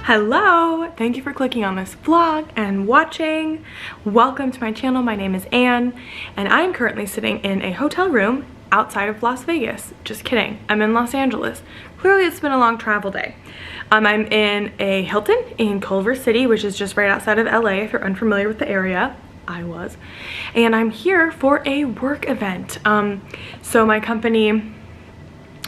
Hello! Thank you for clicking on this vlog and watching. Welcome to my channel. My name is Anne and I'm currently sitting in a hotel room outside of Las Vegas. Just kidding. I'm in Los Angeles. Clearly it's been a long travel day. I'm in a Hilton in Culver City, which is just right outside of LA if you're unfamiliar with the area. I was. And I'm here for a work event. So my company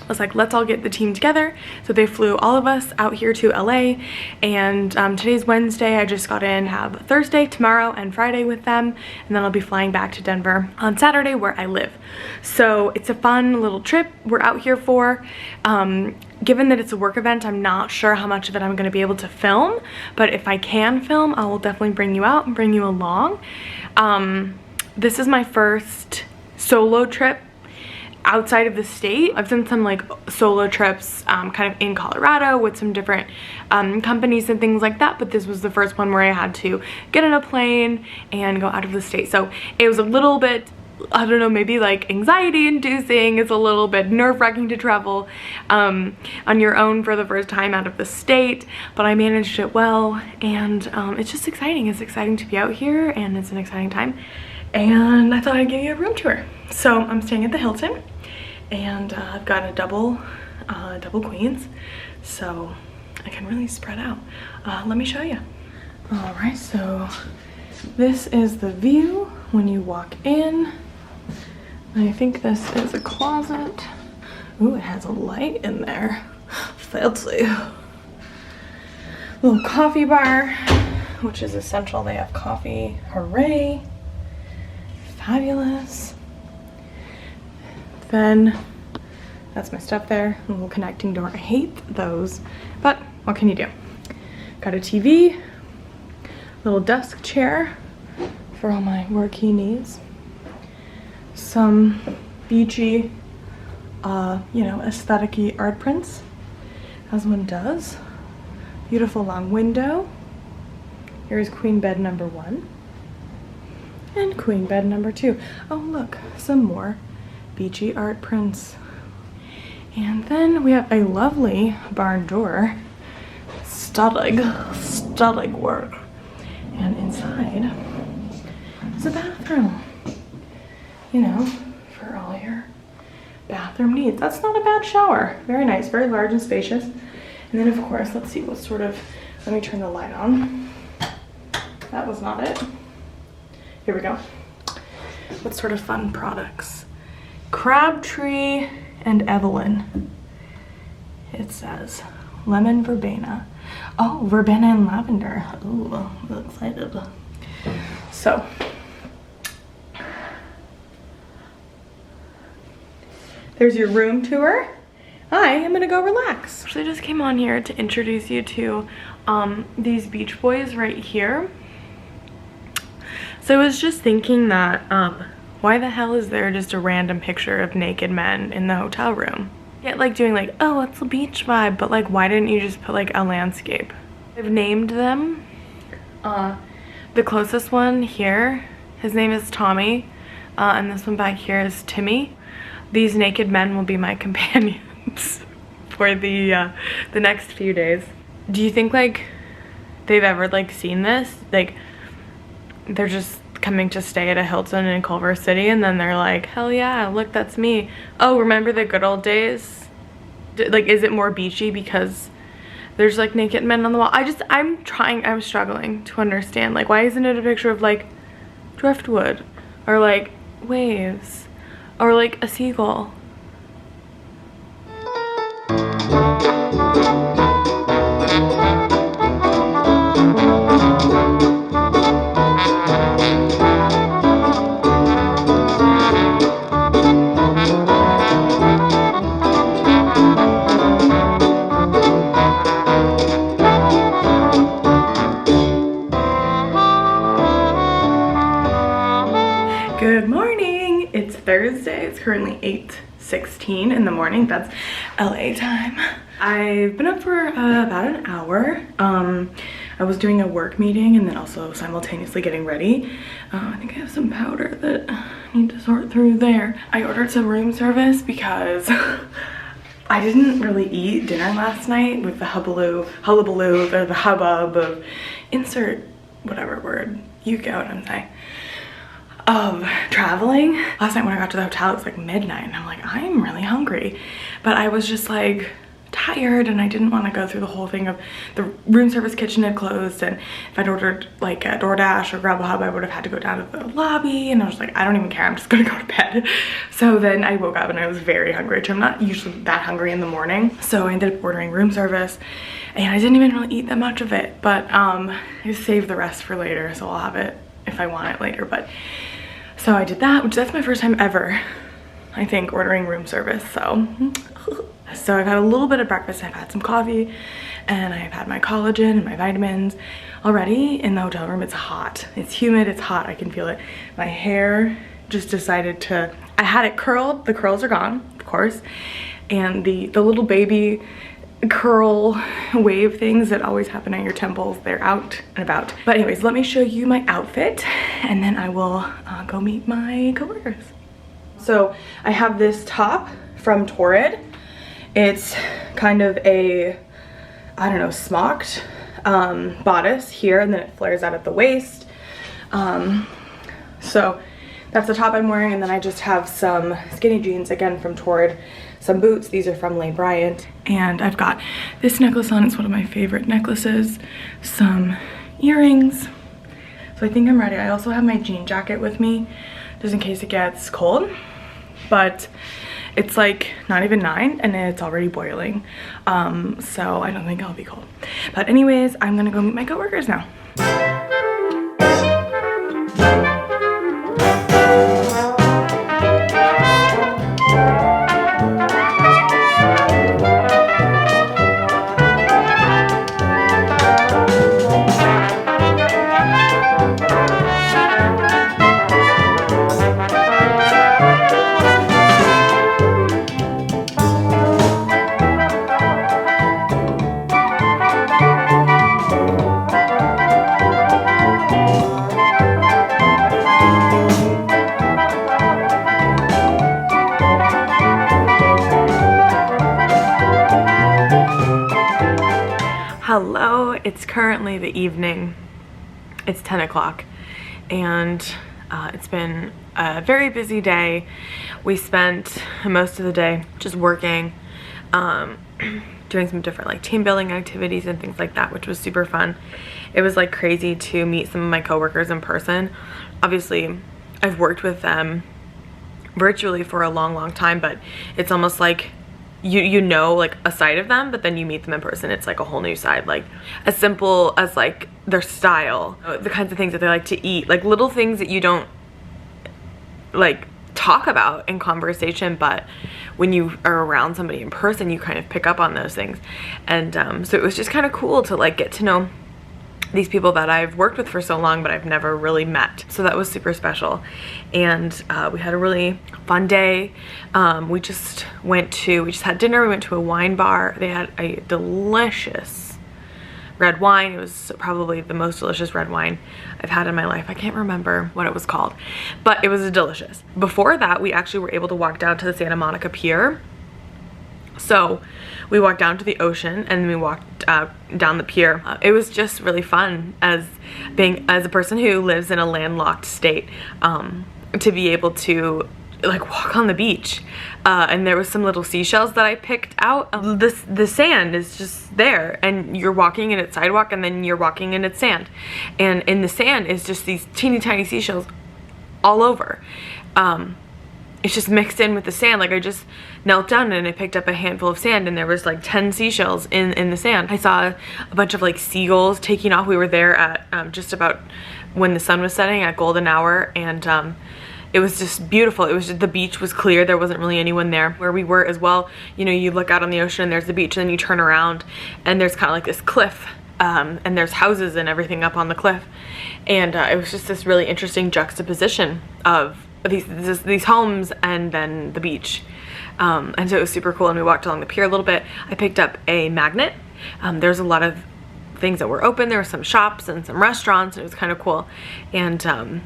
was like, let's all get the team together. So they flew all of us out here to LA, and today's Wednesday. I just got in, have Thursday, tomorrow, and Friday with them, and then I'll be flying back to Denver on Saturday where I live. So it's a fun little trip we're out here for. Given that it's a work event, I'm not sure how much of it I'm going to be able to film, but if I can film, I will definitely bring you out and bring you along. This is my first solo trip outside of the state. I've done some like solo trips kind of in Colorado with some different companies and things like that, but this was the first one where I had to get in a plane and go out of the state. So it was a little bit, I don't know, maybe like anxiety inducing. It's a little bit nerve-wracking to travel on your own for the first time out of the state, but I managed it well, and it's just exciting. It's exciting to be out here and it's an exciting time, and I thought I'd give you a room tour. So I'm staying at the Hilton, and I've got a double queens, so I can really spread out. Let me show you. All right, so this is the view when you walk in. I think this is a closet. Ooh, it has a light in there. Fancy. Little coffee bar, which is essential. They have coffee. Hooray. Fabulous. Then that's my stuff there. A little connecting door. I hate those, but what can you do? Got a TV, little desk chair for all my worky needs. Some beachy, you know, aesthetic-y art prints, as one does. Beautiful long window. Here's queen bed number 1 and queen bed number 2. Oh, look, some more beachy art prints. And then we have a lovely barn door. Stunning work. And inside is a bathroom. You know, for all your bathroom needs. That's not a bad shower. Very nice, very large and spacious. And then of course, let's see what sort of, let me turn the light on. That was not it. Here we go. What sort of fun products? Crabtree and Evelyn. It says lemon verbena. Oh, verbena and lavender. Ooh, I'm excited. So there's your room tour. I am gonna go relax. Actually, I just came on here to introduce you to these Beach Boys right here. So I was just thinking that why the hell is there just a random picture of naked men in the hotel room? Yet like doing like, oh, it's a beach vibe, but like why didn't you just put like a landscape? I've named them. The closest one here, his name is Tommy, and this one back here is Timmy. These naked men will be my companions for the next few days. Do you think like they've ever like seen this? Like they're just coming to stay at a Hilton in Culver City and then they're like, hell yeah, look, that's me. Oh, remember the good old days? Like, is it more beachy because there's like naked men on the wall? I'm struggling to understand, like, why isn't it a picture of like driftwood or like waves or like a seagull? Good morning. It's Thursday. It's currently 8:16 in the morning. That's LA time. I've been up for about an hour. I was doing a work meeting and then also simultaneously getting ready. I think I have some powder that I need to sort through there. I ordered some room service because I didn't really eat dinner last night with the hullabaloo, or the hubbub of insert whatever word, you get what I'm saying, of traveling. Last night when I got to the hotel, it was like midnight and I'm like, I'm really hungry. But I was just like tired and I didn't want to go through the whole thing of the room service kitchen had closed, and if I'd ordered like a DoorDash or Grubhub, I would have had to go down to the lobby, and I was like, I don't even care, I'm just gonna go to bed. So then I woke up and I was very hungry, which I'm not usually that hungry in the morning. So I ended up ordering room service and I didn't even really eat that much of it, but I saved the rest for later, so I'll have it if I want it later. But so I did that, which that's my first time ever, I think, ordering room service. So I've had a little bit of breakfast, I've had some coffee, and I've had my collagen and my vitamins. Already in the hotel room, it's hot. It's humid, it's hot, I can feel it. My hair just decided to, I had it curled, the curls are gone, of course. And the little baby curl wave things that always happen at your temples, they're out and about. But anyways, let me show you my outfit and then I will go meet my coworkers. So I have this top from Torrid. It's kind of a, I don't know, smocked bodice here, and then it flares out at the waist. So that's the top I'm wearing, and then I just have some skinny jeans, again from Torrid, some boots, these are from Lane Bryant, and I've got this necklace on, it's one of my favorite necklaces, some earrings. So I think I'm ready. I also have my jean jacket with me, just in case it gets cold, but it's like not even 9 and it's already boiling, so I don't think I'll be cold. But anyways, I'm gonna go meet my coworkers now. Hello, it's currently the evening. It's 10 o'clock and it's been a very busy day. We spent most of the day just working, doing some different like team building activities and things like that, which was super fun. It was like crazy to meet some of my coworkers in person. Obviously, I've worked with them virtually for a long time, but it's almost like you know like a side of them, but then you meet them in person, it's like a whole new side, like as simple as like their style, the kinds of things that they like to eat, like little things that you don't like talk about in conversation, but when you are around somebody in person you kind of pick up on those things. And so it was just kind of cool to like get to know these people that I've worked with for so long but I've never really met, so that was super special. And we had a really fun day. We just had dinner, we went to a wine bar. They had a delicious red wine. It was probably the most delicious red wine I've had in my life. I can't remember what it was called, but it was delicious. Before that, we actually were able to walk down to the Santa Monica Pier. So we walked down to the ocean and then we walked down the pier. It was just really fun as a person who lives in a landlocked state, to be able to like walk on the beach. And there was some little seashells that I picked out. The sand is just there and you're walking and it's sidewalk and then you're walking and it's sand. And in the sand is just these teeny tiny seashells all over. It's just mixed in with the sand. Like I just knelt down and I picked up a handful of sand and there was like 10 seashells in the sand. I saw a bunch of like seagulls taking off. We were there at just about when the sun was setting at golden hour, and it was just beautiful. It was just, the beach was clear. There wasn't really anyone there where we were as well. You know, you look out on the ocean and there's the beach, and then you turn around and there's kind of like this cliff, and there's houses and everything up on the cliff. And it was just this really interesting juxtaposition of these homes and then the beach. And so it was super cool, and we walked along the pier a little bit. I picked up a magnet. There's a lot of things that were open. There were some shops and some restaurants, and it was kind of cool. And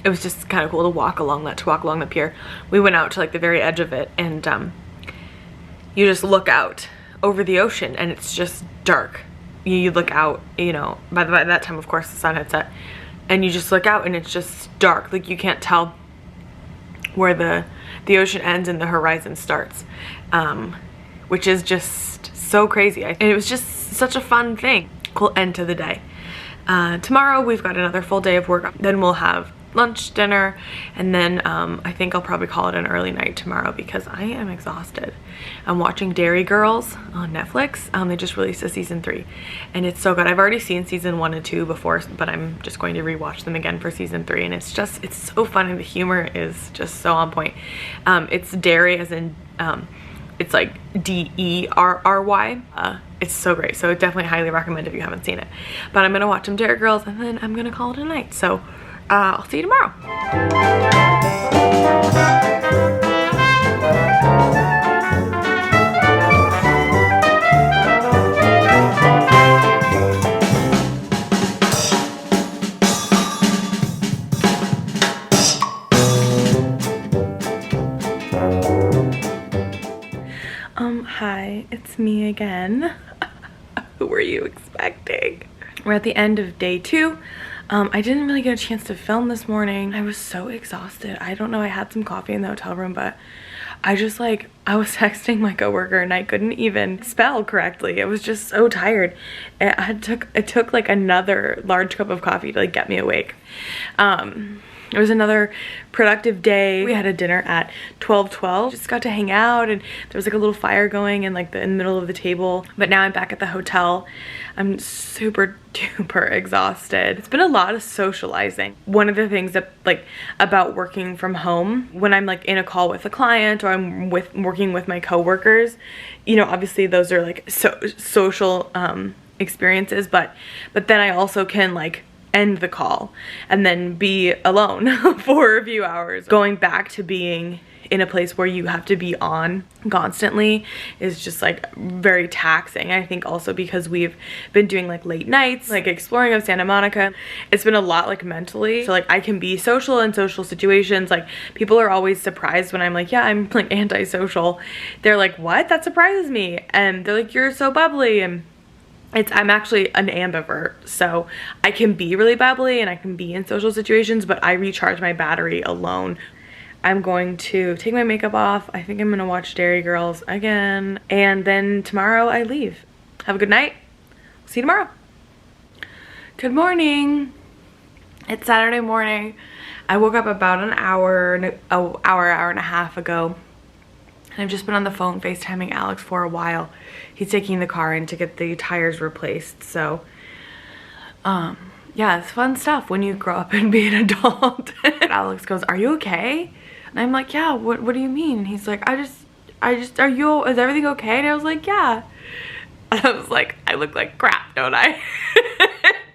it was just kind of cool to walk along the pier. We went out to like the very edge of it, and you just look out over the ocean and it's just dark. You look out, you know, by that time of course the sun had set, and you just look out and it's just dark. Like you can't tell where the ocean ends and the horizon starts, which is just so crazy. And it was just such a fun thing. Cool end to the day. Tomorrow we've got another full day of work. Then we'll have lunch, dinner, and then I think I'll probably call it an early night tomorrow because I am exhausted. I'm watching Dairy Girls on Netflix. They just released a season 3 and it's so good. I've already seen season 1 and 2 before, but I'm just going to rewatch them again for season 3, and it's so funny. The humor is just so on point. It's dairy as in it's like D-E-R-R-Y. It's so great, so definitely highly recommend if you haven't seen it. But I'm gonna watch some Dairy Girls and then I'm gonna call it a night. So I'll see you tomorrow. Hi, it's me again. Who were you expecting? We're at the end of day 2. I didn't really get a chance to film this morning. I was so exhausted. I don't know, I had some coffee in the hotel room, but I was texting my coworker and I couldn't even spell correctly. I was just so tired. It took like another large cup of coffee to like get me awake. It was another productive day. We had a dinner at 12:12. Just got to hang out and there was like a little fire going and like in the middle of the table. But now I'm back at the hotel. I'm super duper exhausted. It's been a lot of socializing. One of the things that about working from home, when I'm like in a call with a client or I'm working with my coworkers, you know, obviously those are like social experiences, but then I also can like end the call and then be alone for a few hours. Going back to being in a place where you have to be on constantly is just like very taxing. I think also because we've been doing like late nights, like exploring of Santa Monica, it's been a lot like mentally. So like I can be social in social situations. Like people are always surprised when I'm like, yeah, I'm like antisocial. They're like, what? That surprises me. And they're like, you're so bubbly. And I'm actually an ambivert, so I can be really bubbly and I can be in social situations, but I recharge my battery alone. I'm going to take my makeup off. I think I'm gonna watch Dairy Girls again, and then tomorrow I leave. Have a good night. See you tomorrow. Good morning. It's Saturday morning. I woke up about an hour and a half ago. And I've just been on the phone FaceTiming Alex for a while. He's taking the car in to get the tires replaced. So, yeah, it's fun stuff when you grow up and be an adult. Alex goes, are you okay? And I'm like, yeah, what do you mean? And he's like, is everything okay? And I was like, yeah. And I was like, I look like crap, don't I?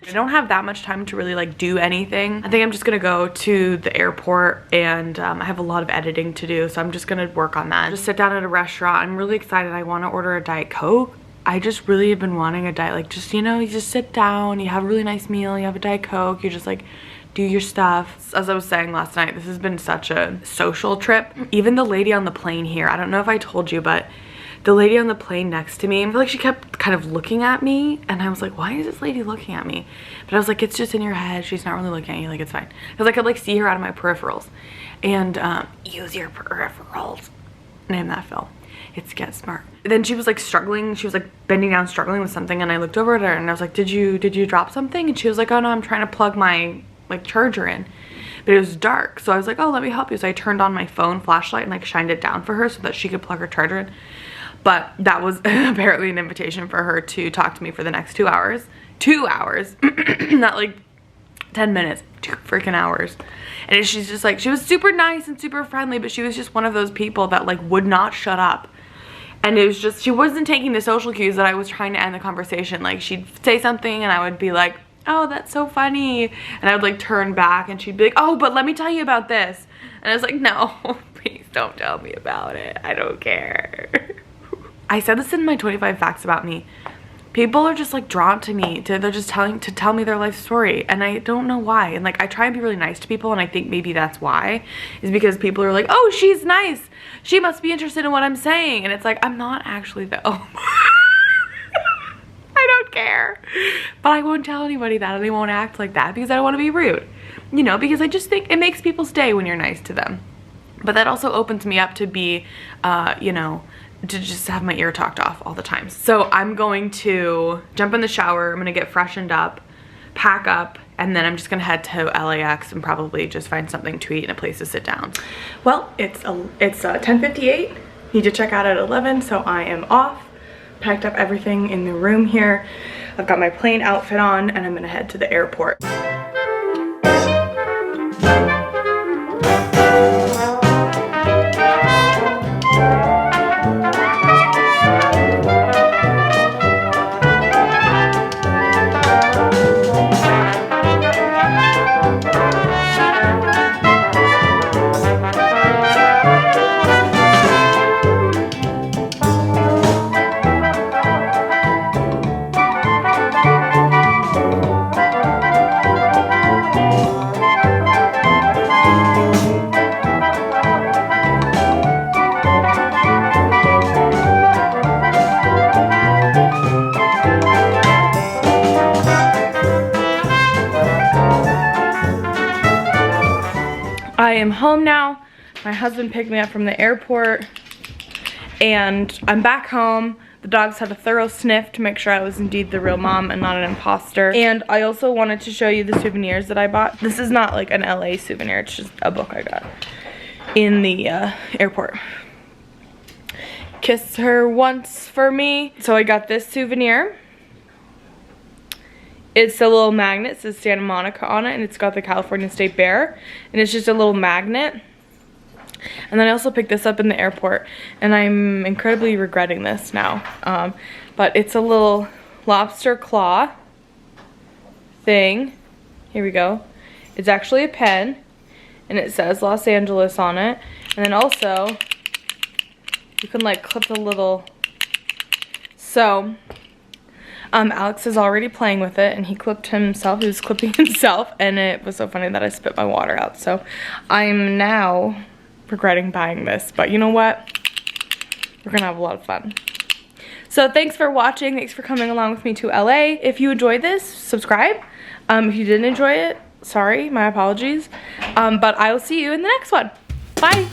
I don't have that much time to really like do anything. I think I'm just gonna go to the airport and I have a lot of editing to do, so I'm just gonna work on that. Just sit down at a restaurant. I'm really excited. I want to order a Diet Coke. I just really have been wanting a diet, like just, you know, you just sit down, you have a really nice meal, you have a Diet Coke, you just like do your stuff. As I was saying last night, this has been such a social trip. Even the lady on the plane here, I don't know if I told you, but the lady on the plane next to me, I feel like she kept kind of looking at me, and I was like, why is this lady looking at me? But I was like, it's just in your head. She's not really looking at you, like it's fine. Because I could like see her out of my peripherals. And use your peripherals. Name that film. It's Get Smart. Then she was like struggling. She was like bending down, struggling with something, and I looked over at her and I was like, did you drop something? And she was like, oh no, I'm trying to plug my like charger in. But it was dark, so I was like, oh, let me help you. So I turned on my phone flashlight and like shined it down for her so that she could plug her charger in. But that was apparently an invitation for her to talk to me for the next 2 hours. 2 hours, not like 10 minutes, 2 freaking hours. And she's just like, she was super nice and super friendly, but she was just one of those people that like would not shut up. And it was just, she wasn't taking the social cues that I was trying to end the conversation. Like she'd say something and I would be like, oh, that's so funny. And I would like turn back and she'd be like, oh, but let me tell you about this. And I was like, no, please don't tell me about it. I don't care. I said this in my 25 facts about me, people are just like drawn to me. They're just tell me their life story, and I don't know why. And like I try and be really nice to people, and I think maybe that's why, is because people are like, oh, she's nice, she must be interested in what I'm saying. And it's like, I'm not actually though. I don't care, but I won't tell anybody that, and I won't act like that because I don't want to be rude, you know, because I just think it makes people stay when you're nice to them. But that also opens me up to be, you know, to just have my ear talked off all the time. So I'm going to jump in the shower, I'm gonna get freshened up, pack up, and then I'm just gonna head to LAX and probably just find something to eat and a place to sit down. Well, it's 10:58, need to check out at 11, so I am off. Packed up everything in the room here. I've got my plane outfit on, and I'm gonna head to the airport. I am home now. My husband picked me up from the airport and I'm back home. The dogs had a thorough sniff to make sure I was indeed the real mom and not an imposter. And I also wanted to show you the souvenirs that I bought. This is not like an LA souvenir, it's just a book I got in the airport. Kiss her once for me. So I got this souvenir. It's a little magnet, it says Santa Monica on it, and it's got the California State Bear, and it's just a little magnet. And then I also picked this up in the airport, and I'm incredibly regretting this now. But it's a little lobster claw thing. Here we go. It's actually a pen, and it says Los Angeles on it. And then also, you can like clip the little, so Alex is already playing with it, and he clipped himself. He was clipping himself, and it was so funny that I spit my water out. So I'm now regretting buying this, but you know what? We're gonna have a lot of fun. So thanks for watching. Thanks for coming along with me to LA. If you enjoyed this, subscribe. If you didn't enjoy it, sorry, my apologies. But I will see you in the next one. Bye.